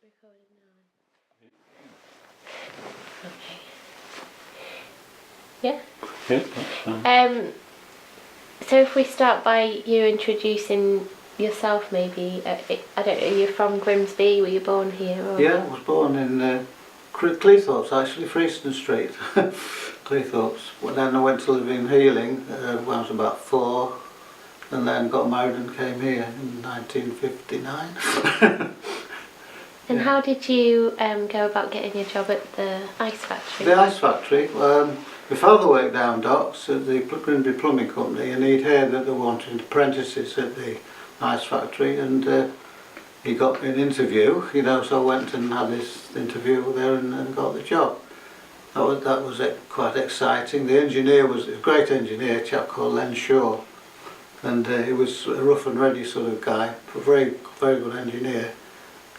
recording now. Okay. Yeah? Yeah, that's fine. So if we start by you introducing yourself maybe, I don't know, you're from Grimsby, were you born here? Or? Yeah, I was born in Cleethorpes actually, Freeston Street, Cleethorpes. Well, then I went to live in Healing when I was about 4, and then got married and came here in 1959. And how did you go about getting your job at the ice factory? The ice factory, my father worked down docks at the Grimsby Plumbing Company, and he'd heard that they wanted apprentices at the ice factory, and he got me an interview, you know, so I went and had this interview there and got the job. That was quite exciting. The engineer was a great engineer, a chap called Len Shaw, and he was a rough and ready sort of guy, a very, very good engineer.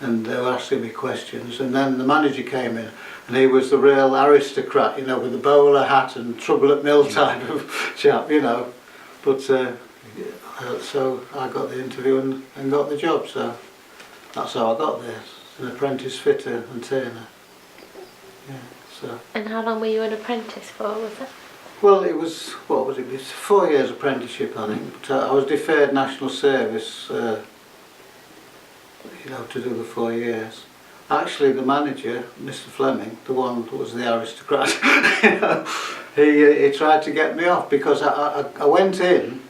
And they were asking me questions, and then the manager came in, and he was the real aristocrat, you know, with the bowler hat and trouble at mill type of chap, you know. But so I got the interview and got the job, so that's how I got there, an apprentice fitter and turner. Yeah, so. And how long were you an apprentice for, was it? Well, it was, what was it, it was 4 years apprenticeship I think, but I was deferred national service, you know, to do the 4 years. Actually, the manager, Mr. Fleming, the one that was the aristocrat, you know, he tried to get me off because I went in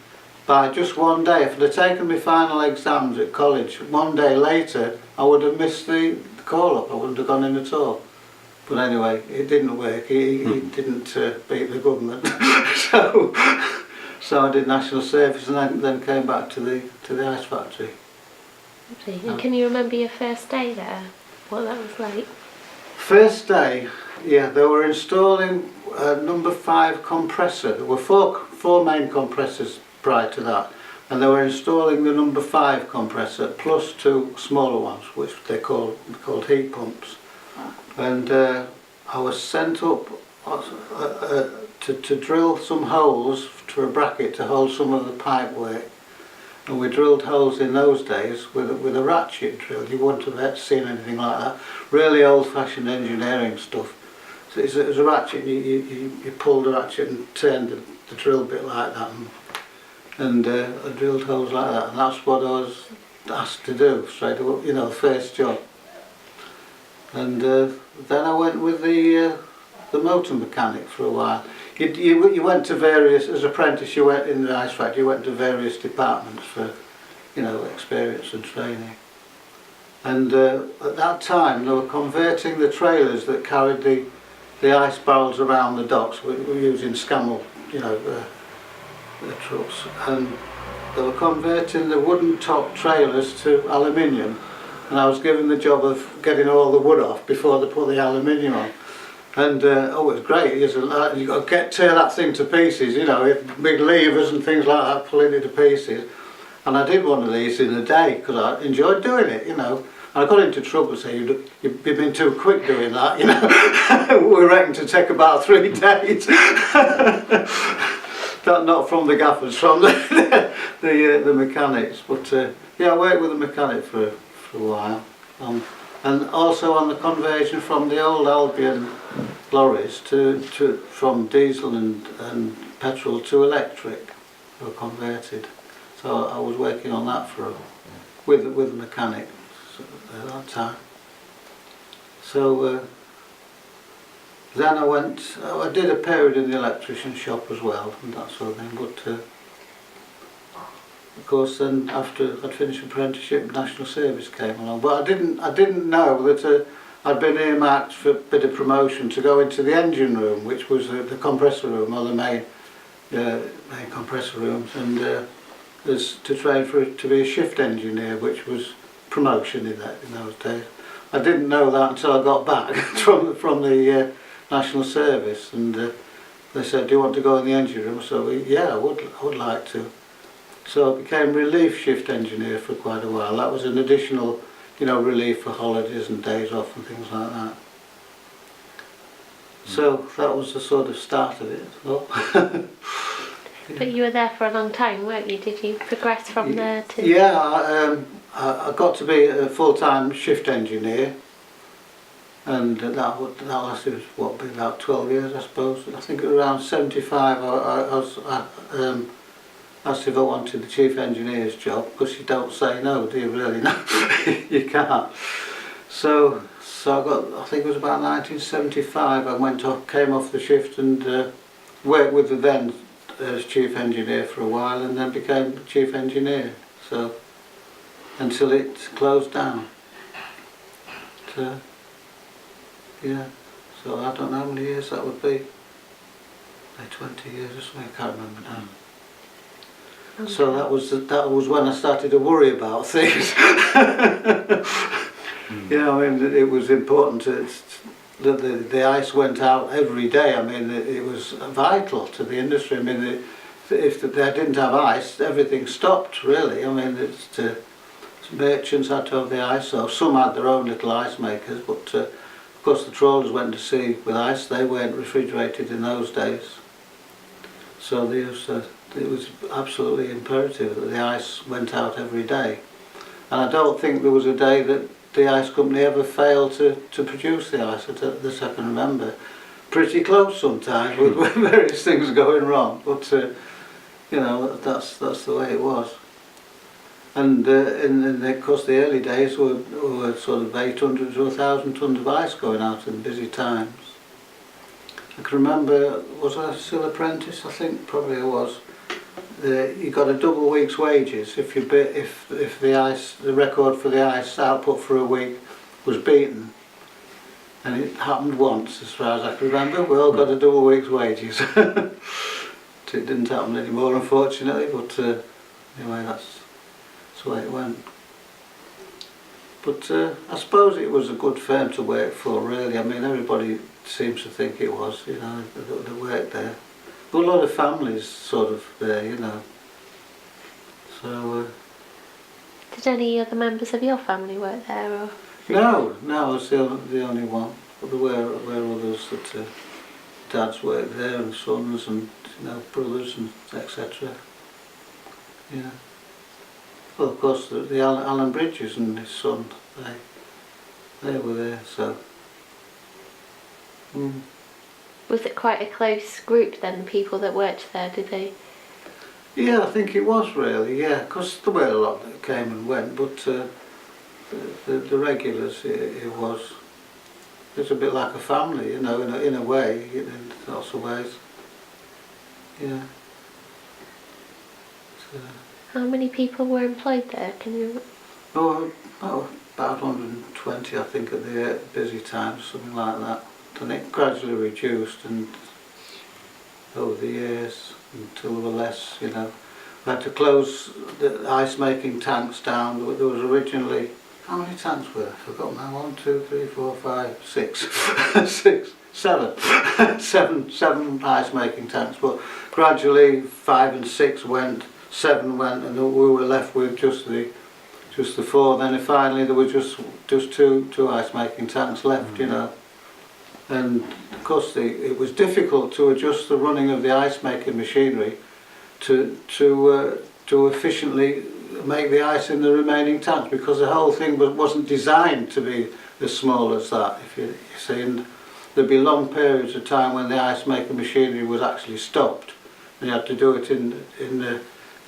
by just one day. If I'd have taken my final exams at college, one day later, I would have missed the call-up. I wouldn't have gone in at all. But anyway, it didn't work. He didn't beat the government. so I did national service and then came back to the ice factory. And can you remember your first day there? What that was like? First day, yeah, they were installing a number 5 compressor. There were four main compressors prior to that, and they were installing the number 5 compressor plus 2 smaller ones, which they called heat pumps. And I was sent up to drill some holes for a bracket to hold some of the pipe work. And we drilled holes in those days with a ratchet drill. You wouldn't have seen anything like that. Really old-fashioned engineering stuff. So it was a ratchet. You pulled the ratchet and turned the drill bit like that, and I drilled holes like that. And that's what I was asked to do straight away. You know, the first job. And then I went with the motor mechanic for a while. You went to various, as apprentice you went in the ice factory, you went to various departments for, you know, experience and training. And at that time they were converting the trailers that carried the ice barrels around the docks. We were using Scammell, you know, the trucks. And they were converting the wooden top trailers to aluminium. And I was given the job of getting all the wood off before they put the aluminium on. And oh, it was great. You've got to tear that thing to pieces, you know, big levers and things like that, pulling it to pieces. And I did one of these in a day because I enjoyed doing it, you know. And I got into trouble saying, you've been too quick doing that, you know. We reckon to take about 3 days. Not from the gaffers, from the mechanics. But yeah, I worked with the mechanic for a while. And also on the conversion from the old Albion lorries from diesel and petrol to electric, they were converted. So I was working on that with the mechanic at that time. So then I did a period in the electrician shop as well and that sort of thing. But of course, then after I'd finished apprenticeship, national service came along. But I didn't know that I'd been earmarked for a bit of promotion to go into the engine room, which was the compressor room, or the main compressor rooms, and as to train to be a shift engineer, which was promotion in those days. I didn't know that until I got back from the national service, and they said, "Do you want to go in the engine room?" So yeah, I would like to. So I became relief shift engineer for quite a while. That was an additional, you know, relief for holidays and days off and things like that. So that was the sort of start of it. So. But you were there for a long time, weren't you? Did you progress from there to... Yeah, I got to be a full-time shift engineer and that lasted what, about 12 years, I suppose. I think around 75 I asked if I wanted the chief engineer's job, because you don't say no, do you really? No, you can't. So I got, I think it was about 1975, I came off the shift and worked with the then as chief engineer for a while, and then became chief engineer. So until it closed down. Yeah. So I don't know how many years that would be. Like 20 years or something. I can't remember now. Okay. So that was when I started to worry about things. You know, I mean, it was important that the ice went out every day. I mean, it was vital to the industry. I mean, if they didn't have ice, everything stopped, really. I mean, merchants had to have the ice, so some had their own little ice makers, but of course the trawlers went to sea with ice. They weren't refrigerated in those days. So it was absolutely imperative that the ice went out every day. And I don't think there was a day that the ice company ever failed to produce the ice that I can remember. Pretty close sometimes with various things going wrong, but you know, that's the way it was. And of course the early days were sort of 800 to 1,000 tons of ice going out in busy times. I can remember, was I still apprentice? I think probably I was. You got a double week's wages if the record for the ice output for a week was beaten, and it happened once as far as I can remember. We all got a double week's wages. It didn't happen anymore, unfortunately, but anyway, that's the way it went. But I suppose it was a good firm to work for, really. I mean, everybody seems to think it was, you know, that worked there. But a lot of families sort of there, you know. So. Did any other members of your family work there, or? No, I was the only one. But there were others that dads worked there, and sons, and you know, brothers, and etc. Yeah. Well, of course, the Alan Bridges and his son, they were there. So. Was it quite a close group then, the people that worked there, did they? Yeah, I think it was really, yeah, because there were a lot that came and went, but the regulars, it was. It's a bit like a family, you know, in a way, in lots of ways. Yeah. So, how many people were employed there? Can you? Oh, about 120, I think, at the busy times, something like that. And it gradually reduced, and over the years until there were less, you know. We had to close the ice making tanks down. There was originally, how many tanks were there? I forgot now. 1, 2, 3, 4, 5, 6, 7 ice making tanks. But gradually 5 and 6 went, 7 went, and we were left with just the 4. Then finally there were just two ice making tanks left, you know. And of course it was difficult to adjust the running of the ice making machinery to efficiently make the ice in the remaining tanks, because the whole thing wasn't designed to be as small as that. If you see, and there'd be long periods of time when the ice making machinery was actually stopped, and you had to do it in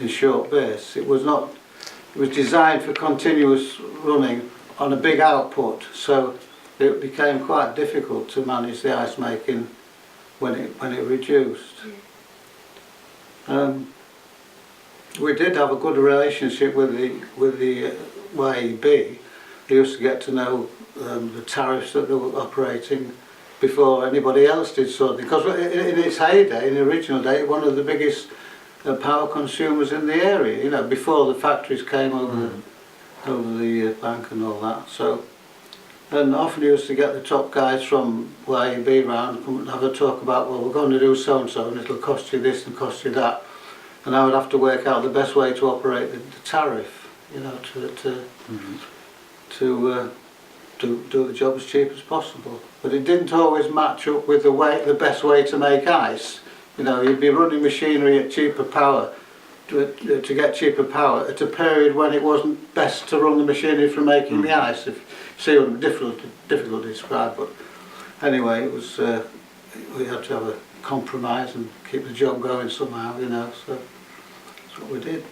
short bursts. It was designed for continuous running on a big output, so it became quite difficult to manage the ice making when it reduced. We did have a good relationship with the YEB. They used to get to know the tariffs that they were operating before anybody else did something. Because in its heyday, in the original day, one of the biggest power consumers in the area. You know, before the factories came over the bank and all that. So. And often used to get the top guys from YEB round and come and have a talk about, well, we're going to do so and so, and it'll cost you this and cost you that. And I would have to work out the best way to operate the tariff, you know, to do the job as cheap as possible. But it didn't always match up with the best way to make ice. You know, you'd be running machinery at cheaper power, to get cheaper power at a period when it wasn't best to run the machinery for making the ice. If see what difficult to describe, but anyway, it was we had to have a compromise and keep the job going somehow, you know. So that's what we did.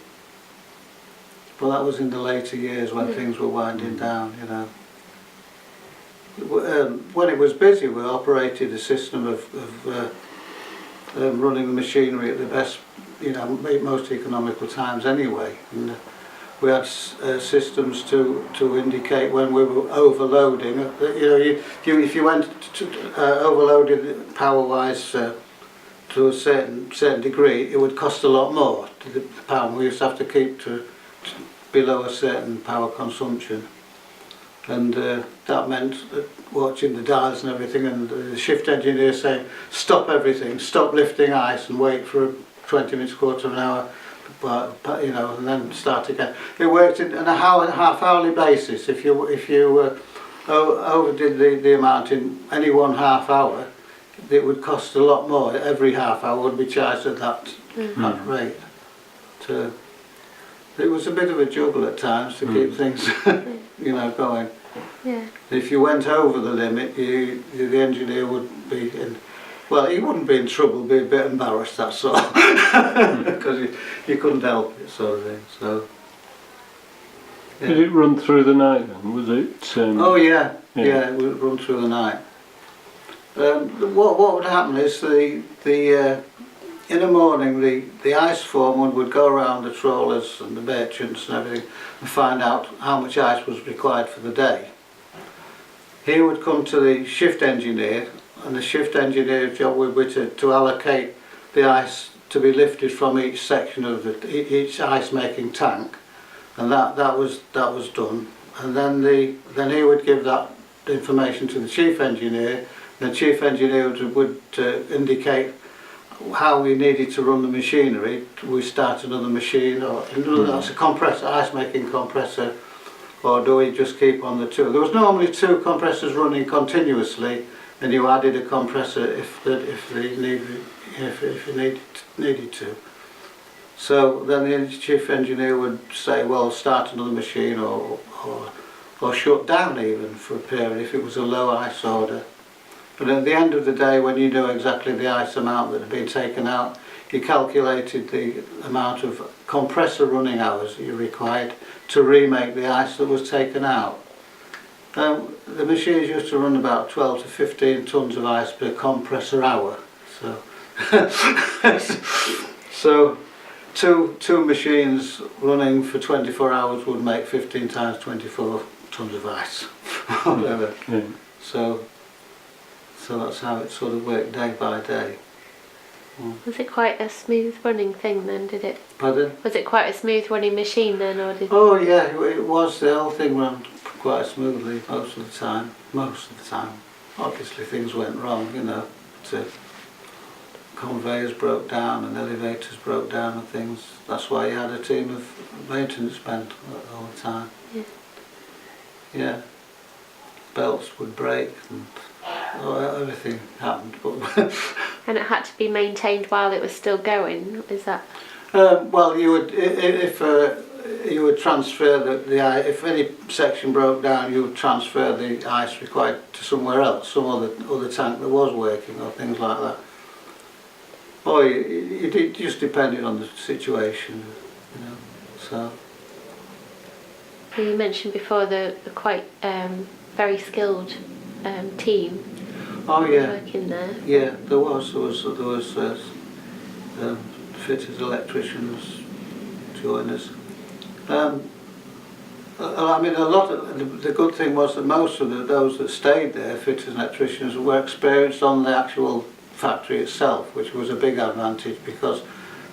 Well, that was in the later years when things were winding down, you know. When it was busy, we operated a system of running the machinery at the best, you know, most economical times anyway. And we had systems to indicate when we were overloading. You know, if you went overloaded power-wise to a certain degree, it would cost a lot more. The power we used to have to keep to below a certain power consumption, and that meant watching the dials and everything, and the shift engineer saying, "Stop everything, stop lifting ice, and wait for 20 minutes, quarter of an hour." But you know, and then start again. It worked on a half-hourly basis. If you overdid the amount in any 1/2 hour, it would cost a lot more. Every half hour would be charged at that rate. It was a bit of a juggle at times to keep things, you know, going. Yeah. If you went over the limit, the engineer would be in. Well, he wouldn't be in trouble, be a bit embarrassed, that's all, because you couldn't help it, sort of thing. So. Yeah. Did it run through the night then? Was it? Oh yeah, it would run through the night. What would happen is in the morning the ice foreman would go around the trawlers and the merchants and everything and find out how much ice was required for the day. He would come to the shift engineer, and the shift engineer's job would be to allocate the ice to be lifted from each section of each ice making tank, and that was done. And then he would give that information to the chief engineer. The chief engineer would indicate how we needed to run the machinery. We start another machine, or that's a compressor, ice making compressor, or do we just keep on the two? There was normally 2 compressors running continuously, and you added a compressor if you needed to. So then the chief engineer would say, well, start another machine, or shut down even for a period if it was a low ice order. But at the end of the day, when you knew exactly the ice amount that had been taken out, you calculated the amount of compressor running hours you required to remake the ice that was taken out. The machines used to run about 12 to 15 tons of ice per compressor hour. So, two machines running for 24 hours would make 15 times 24 tons of ice. Whatever. Yeah. So that's how it sort of worked day by day. Was it quite a smooth running thing then, did it? Pardon? Was it quite a smooth running machine then, or did? Oh yeah, it was. The whole thing ran quite smoothly most of the time. Obviously things went wrong, you know. Conveyors broke down and elevators broke down and things. That's why you had a team of maintenance men all the time. Yeah. Yeah. Belts would break and everything happened. And it had to be maintained while it was still going. Is that? Well, you would if you would transfer the ice. If any section broke down, you would transfer the ice required to somewhere else, some other tank that was working, or things like that. Or it just depended on the situation, you know. So. You mentioned before the quite very skilled team. Oh yeah. Working there. Yeah, there was fitters, electricians, joiners. I mean, a lot of the good thing was that most of those that stayed there, fitters and electricians, were experienced on the actual factory itself, which was a big advantage because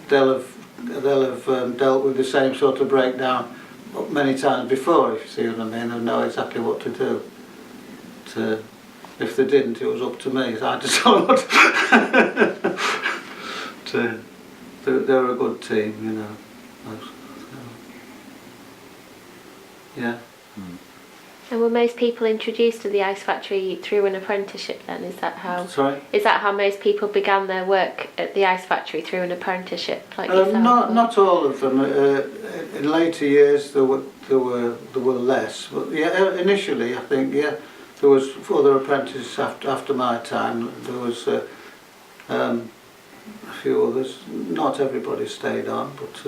they'll have dealt with the same sort of breakdown many times before, if you see what I mean, and know exactly what to do. If they didn't, it was up to me. I had to tell them what they were a good team, you know. Yeah. And were most people introduced to the ice factory through an apprenticeship then? Is that how most people began their work at the ice factory, through an apprenticeship like yourself? Not all of them. In later years there were less. But yeah, initially I think there was other apprentices after my time. There was a few others. Not everybody stayed on, but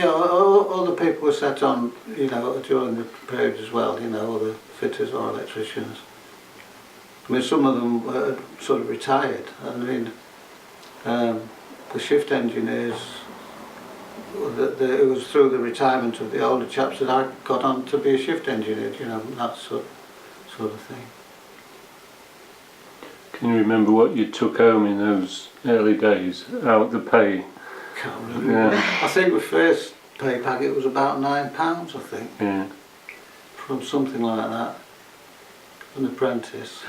all the people were set on, during the period as well, other fitters or electricians. I mean, some of them sort of retired. I mean, the shift engineers, it was through the retirement of the older chaps that I got on to be a shift engineer, that sort of thing. Can you remember what you took home in those early days, out the pay? Can't remember. Yeah. I think the first pay packet was about £9, I think. Yeah. From something like that. An apprentice.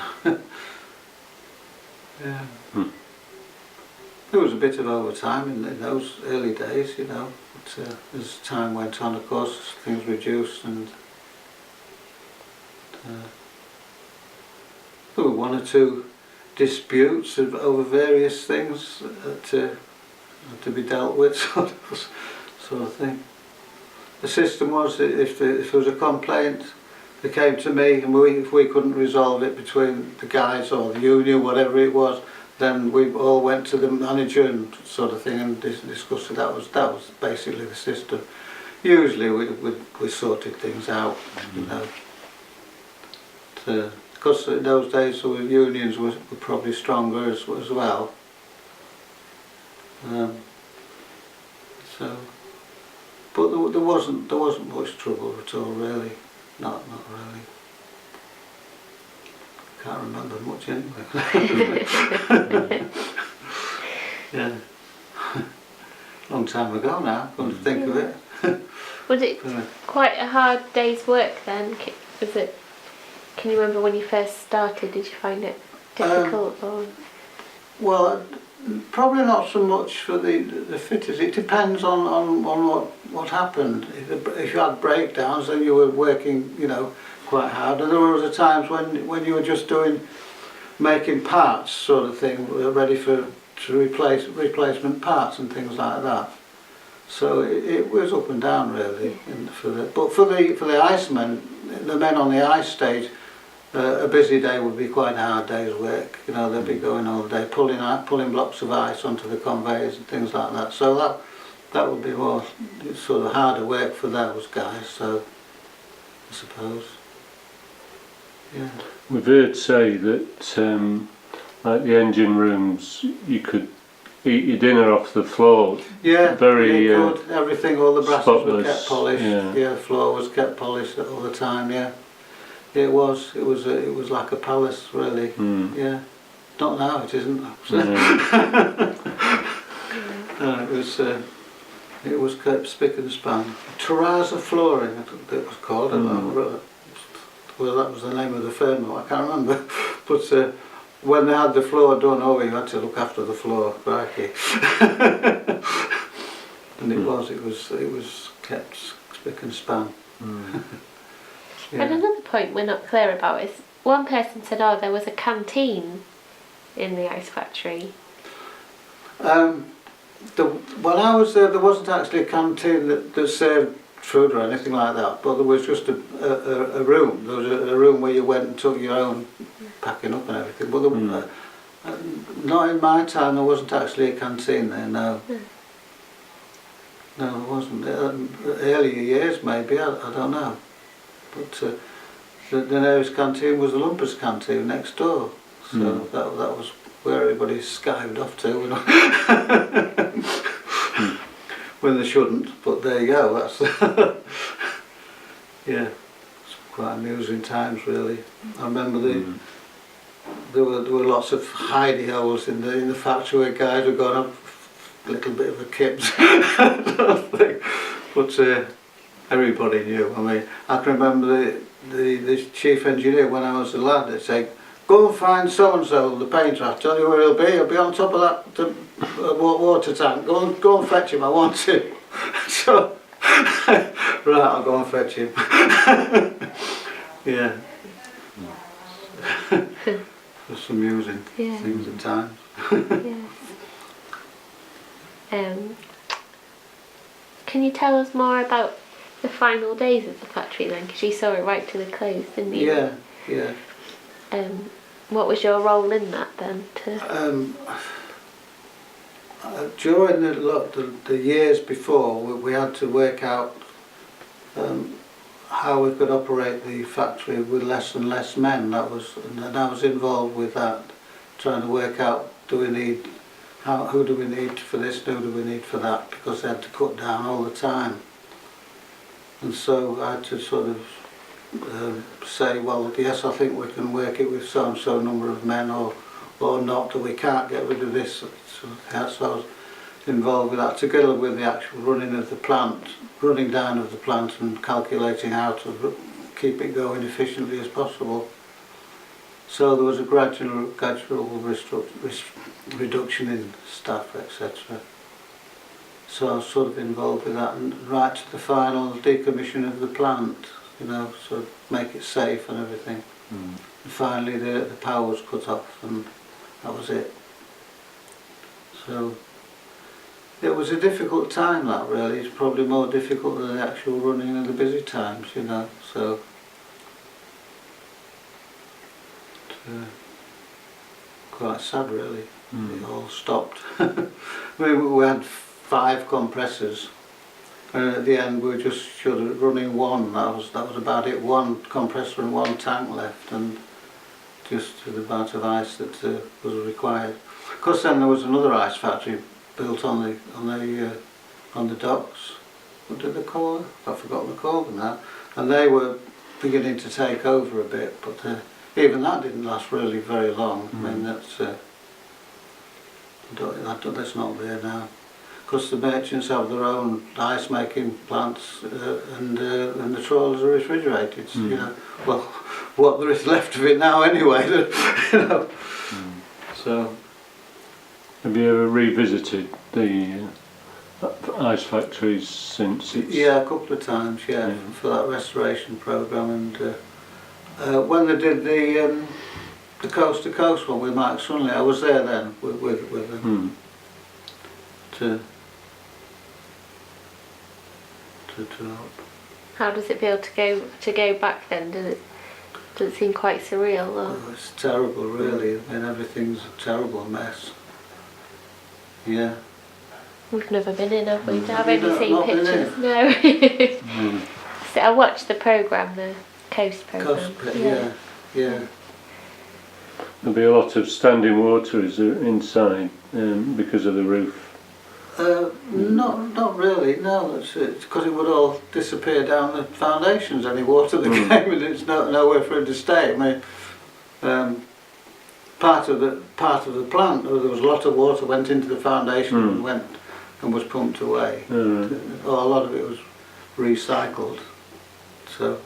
Yeah. There was a bit of overtime in those early days, but as time went on, of course, things reduced, and there were one or two disputes over various things to be dealt with, sort of thing. The system was that if there was a complaint, they came to me, and if we couldn't resolve it between the guys or the union, whatever it was, then we all went to the manager and sort of thing and discussed it. That was basically the system. Usually we sorted things out, because in those days the unions were probably stronger as well. But there wasn't much trouble at all, really. Not really. Can't remember much anyway. Yeah. Long time ago now, come to think of it. Was it quite a hard day's work then? Can you remember when you first started, did you find it difficult? Well, probably not so much for the fitters. It depends on what happened. If you had breakdowns, then you were working, quite hard. And there were other times when you were just making parts, sort of thing, ready to replace replacement parts and things like that. So it was up and down really. But for the icemen, the men on the ice stage, a busy day would be quite a hard day's work. They'd be going all day pulling blocks of ice onto the conveyors and things like that. So that would be more sort of harder work for those guys. So I suppose. Yeah. We've heard say that like the engine rooms, you could eat your dinner off the floor. Yeah, very good. Everything, all the brasses spotless, were kept polished. Yeah, the floor was kept polished all the time. Yeah, it was like a palace, really. Yeah, not now, it isn't. It was kept spick and span. Terrazzo flooring, I think it was called. I don't know. Well, that was the name of the firm. I can't remember. But when they had the floor done, you had to look after the floor, crikey. And it was kept spick and span. Yeah. And another point we're not clear about is, one person said, there was a canteen in the ice factory. When I was there wasn't actually a canteen that served food or anything like that, but there was just a room. There was a room where you went and took your own packing up and everything. But not in my time, there wasn't actually a canteen there, no. No, there wasn't. Earlier years maybe, I don't know. But the nearest canteen was the Lumpers canteen next door. So that was where everybody skived off to. When they shouldn't, but there you go. That's yeah, it's quite amusing times really. I remember there were lots of hidey holes in the factory where guys were going up a little bit of a kip sort of thing. But everybody knew. I mean, I can remember the chief engineer when I was a lad. They'd say, "Go and find so and so, the painter. I'll tell you where he'll be. He'll be on top of that water tank. Go and fetch him. I want him." So Right, I'll go and fetch him. Yeah. Just amusing things at times. Yes. Can you tell us more about the final days of the factory then? Because you saw it right to the close, didn't you? Yeah, yeah. What was your role in that then? During the years before, we had to work out how we could operate the factory with less and less men. And I was involved with that, trying to work out who do we need for this, who do we need for that, because they had to cut down all the time. And so I had to sort of say, well, yes, I think we can work it with so and so number of men, or not, that we can't get rid of this. So I was involved with that, together with the actual running of the plant, running down of the plant and calculating how to keep it going efficiently as possible. So there was a gradual reduction in staff, etc. So I was sort of involved with that, and right to the final decommission of the plant, so make it safe and everything. And finally the power was cut off, and that was it. So it was a difficult time, that really. It's probably more difficult than the actual running of the busy times, so quite sad really. It all stopped. We had 5 compressors, and at the end we were just sort of running one. That was about it. 1 compressor and 1 tank left, and just the amount of ice that was required. Of course, then there was another ice factory built on the docks. What did they call it? I've forgotten what they called them now. And they were beginning to take over a bit, but even that didn't last really very long. I mean, that's not there now. Because the merchants have their own ice making plants, and the trawlers are refrigerated. Well, what there is left of it now anyway. So. Have you ever revisited the ice factories since it's... Yeah, a couple of times, for that restoration programme, and when they did the coast to coast one with Mike Sunley, I was there then with them to help. How does it feel to go back then? Does it seem quite surreal? Or? Oh, it's terrible, really. I mean, everything's a terrible mess. Yeah. We've never been in, have we? I've only seen pictures. No. So I watched the programme, the Coast programme. Yeah. There'll be a lot of standing water inside because of the roof. Not really. No, it's because it would all disappear down the foundations. Any water that came in, it's nowhere for it to stay. I mean, part of the plant, there was a lot of water went into the foundation and was pumped away. A lot of it was recycled. So